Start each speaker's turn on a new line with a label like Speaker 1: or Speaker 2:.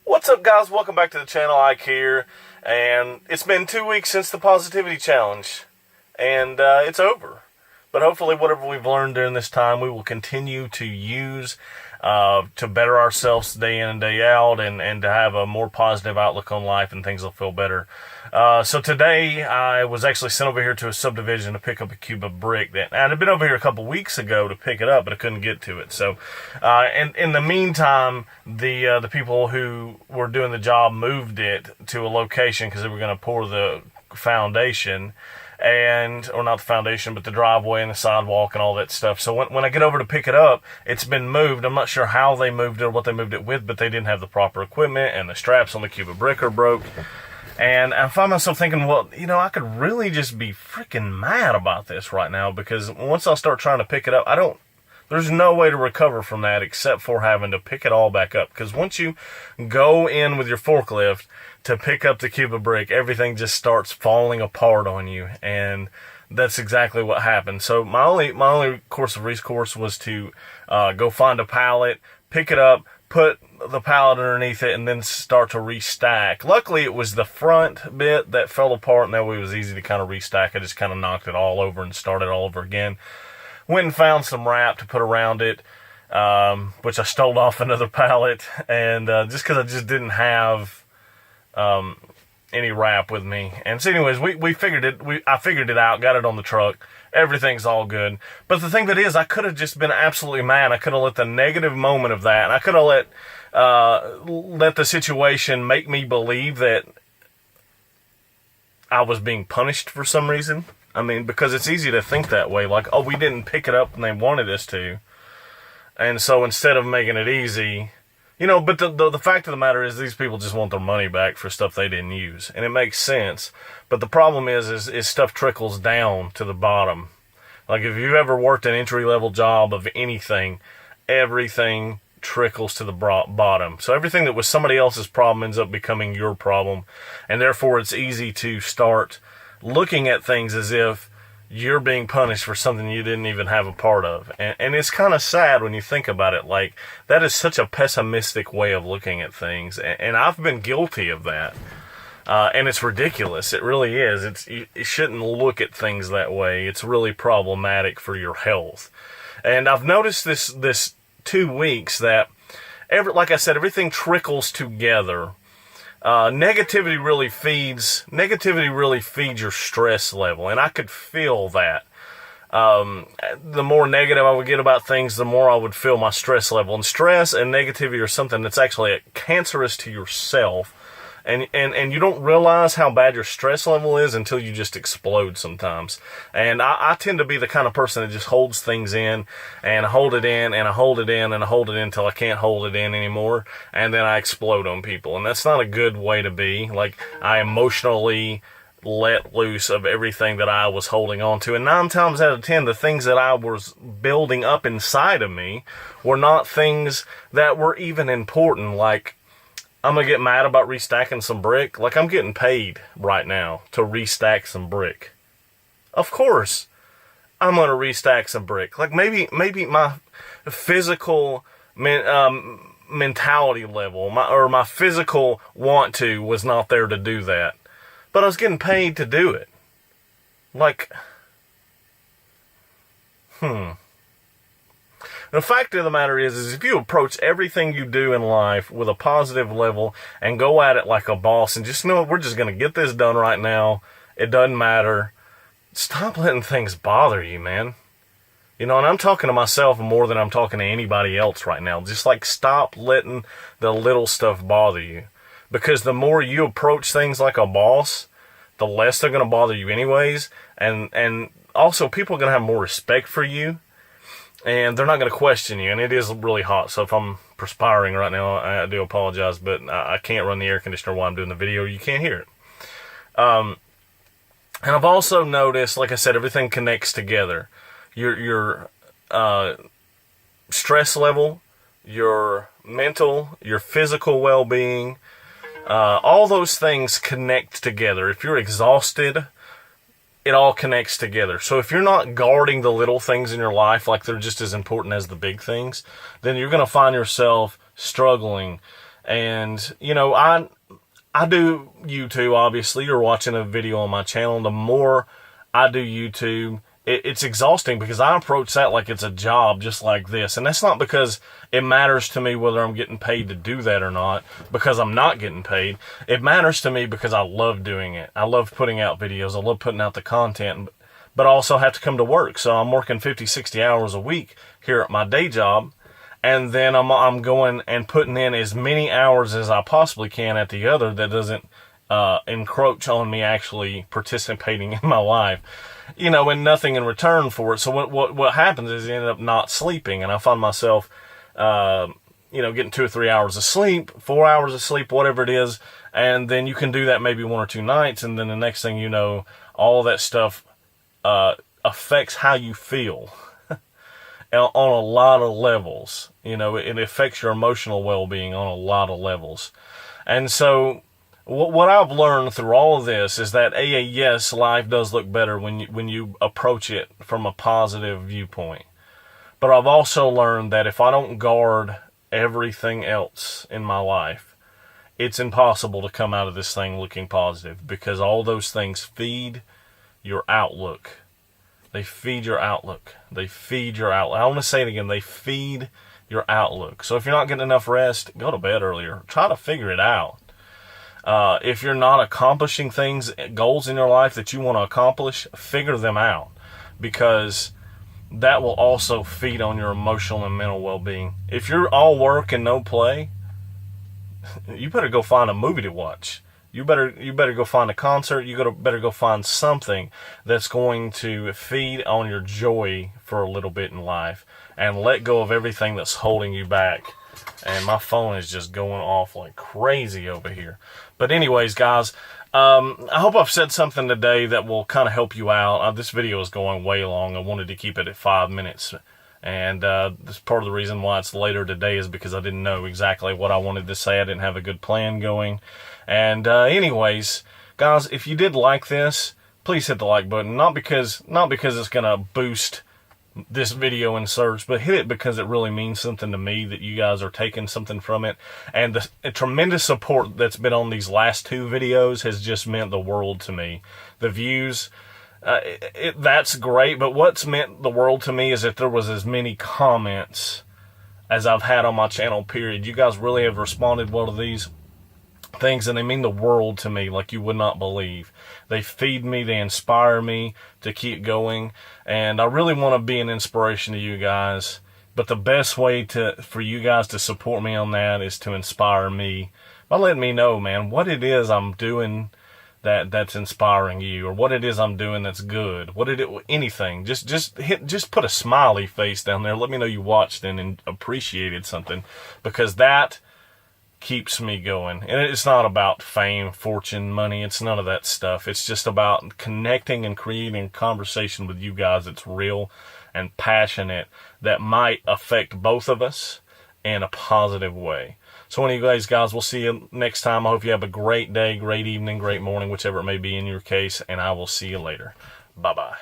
Speaker 1: What's up, guys? Welcome back to the channel. Ike here, and it's been 2 weeks since the positivity challenge, and it's over. But hopefully whatever we've learned during this time, we will continue to use to better ourselves day in and day out, and to have a more positive outlook on life, and things will feel better. So today I was actually sent over here to a subdivision to pick up a cube of brick that I'd been over here a couple weeks ago to pick it up, but I couldn't get to it. So, and in the meantime, the people who were doing the job moved it to a location because they were going to pour the foundation, or not the foundation, but the driveway and the sidewalk and all that stuff. So when I get over to pick it up, it's been moved. I'm not sure how they moved it or what they moved it with, but they didn't have the proper equipment, and the straps on the cube of brick are broke. And I find myself thinking, well, you know, I could really just be freaking mad about this right now, because once I start trying to pick it up, there's no way to recover from that except for having to pick it all back up. Because once you go in with your forklift to pick up the cube of brick, everything just starts falling apart on you. And that's exactly what happened. So my only course of recourse was to go find a pallet, pick it up, put the pallet underneath it, and then start to restack. Luckily, it was the front bit that fell apart, and that way it was easy to kind of restack. I just kind of knocked it all over and started all over again. Went and found some wrap to put around it, which I stole off another pallet, and just because I just didn't have any wrap with me. And so anyways, we figured it. I figured it out, got it on the truck. Everything's all good. But the thing that is, I could have just been absolutely mad. I could have let the negative moment of that, and I could have let the situation make me believe that I was being punished for some reason. I mean, because it's easy to think that way, like, oh, we didn't pick it up when they wanted us to. And so instead of making it easy, you know, but the fact of the matter is, these people just want their money back for stuff they didn't use. And it makes sense. But the problem is stuff trickles down to the bottom. Like, if you've ever worked an entry-level job of anything, everything trickles to the bottom. So everything that was somebody else's problem ends up becoming your problem. And therefore, it's easy to start looking at things as if you're being punished for something you didn't even have a part of. And it's kind of sad when you think about it. Like, that is such a pessimistic way of looking at things. And I've been guilty of that. And it's ridiculous. It really is. You shouldn't look at things that way. It's really problematic for your health. And I've noticed this 2 weeks that, like I said, everything trickles together. Negativity really feeds your stress level, and I could feel that. The more negative I would get about things, the more I would feel my stress level. And stress and negativity are something that's actually cancerous to yourself. And you don't realize how bad your stress level is until you just explode sometimes. And I tend to be the kind of person that just holds things in, and I hold it in, and I hold it in, and I hold it in until I can't hold it in anymore, and then I explode on people. And that's not a good way to be. Like, I emotionally let loose of everything that I was holding on to. And 9 times out of 10, the things that I was building up inside of me were not things that were even important. Like, I'm going to get mad about restacking some brick. Like, I'm getting paid right now to restack some brick. Of course, I'm going to restack some brick. Like, maybe my physical mentality level, my physical want to was not there to do that. But I was getting paid to do it. Like, The fact of the matter is if you approach everything you do in life with a positive level and go at it like a boss and just know we're just going to get this done right now, it doesn't matter. Stop letting things bother you, man. You know, and I'm talking to myself more than I'm talking to anybody else right now. Just like, stop letting the little stuff bother you. Because the more you approach things like a boss, the less they're going to bother you anyways. And also, people are going to have more respect for you. And they're not going to question you. And it is really hot, so if I'm perspiring right now, I do apologize. But I can't run the air conditioner while I'm doing the video. You can't hear it. And I've also noticed, like I said, everything connects together. Your stress level, your mental, your physical well-being, all those things connect together. If you're exhausted, it all connects together. So if you're not guarding the little things in your life like they're just as important as the big things, then you're going to find yourself struggling And, you know, I do YouTube, obviously. You're watching a video on my channel. The more I do YouTube, it's exhausting because I approach that like it's a job just like this. And that's not because it matters to me whether I'm getting paid to do that or not, because I'm not getting paid. It matters to me because I love doing it. I love putting out videos. I love putting out the content, but I also have to come to work. So I'm working 50, 60 hours a week here at my day job. And then I'm going and putting in as many hours as I possibly can at the other that doesn't encroach on me actually participating in my life, you know, and nothing in return for it. So what happens is I end up not sleeping, and I find myself, you know, getting 2 or 3 hours of sleep, 4 hours of sleep, whatever it is, and then you can do that maybe 1 or 2 nights, and then the next thing you know, all that stuff affects how you feel on a lot of levels. You know, it affects your emotional well-being on a lot of levels. And so what I've learned through all of this is that yes, life does look better when you approach it from a positive viewpoint. But I've also learned that if I don't guard everything else in my life, it's impossible to come out of this thing looking positive, because all those things feed your outlook. They feed your outlook. They feed your outlook. I want to say it again. They feed your outlook. So if you're not getting enough rest, go to bed earlier. Try to figure it out. If you're not accomplishing things, goals in your life that you want to accomplish, figure them out, because that will also feed on your emotional and mental well-being. If you're all work and no play, you better go find a movie to watch. You better go find a concert. Better go find something that's going to feed on your joy for a little bit in life, and let go of everything that's holding you back. And my phone is just going off like crazy over here. But anyways, guys, I hope I've said something today that will kind of help you out. This video is going way long. I wanted to keep it at 5 minutes. And this part of the reason why it's later today is because I didn't know exactly what I wanted to say. I didn't have a good plan going. And anyways, guys, if you did like this, please hit the like button. Not because it's going to boost this video in search, but hit it because it really means something to me that you guys are taking something from it. And the tremendous support that's been on these last 2 videos has just meant the world to me. The views, that's great, but what's meant the world to me is that there was as many comments as I've had on my channel, period. You guys really have responded well to these things, and they mean the world to me like you would not believe. They feed me, they inspire me to keep going, and I really want to be an inspiration to you guys. But the best way for you guys to support me on that is to inspire me by letting me know, man, what it is I'm doing that's inspiring you, or what it is I'm doing that's good. Anything. Just put a smiley face down there. Let me know you watched and appreciated something, because that keeps me going. And it's not about fame, fortune, money. It's none of that stuff. It's just about connecting and creating a conversation with you guys that's real and passionate, that might affect both of us in a positive way. So anyways, guys, we'll see you next time. I hope you have a great day, great evening, great morning, whichever it may be in your case, and I will see you later. Bye-bye.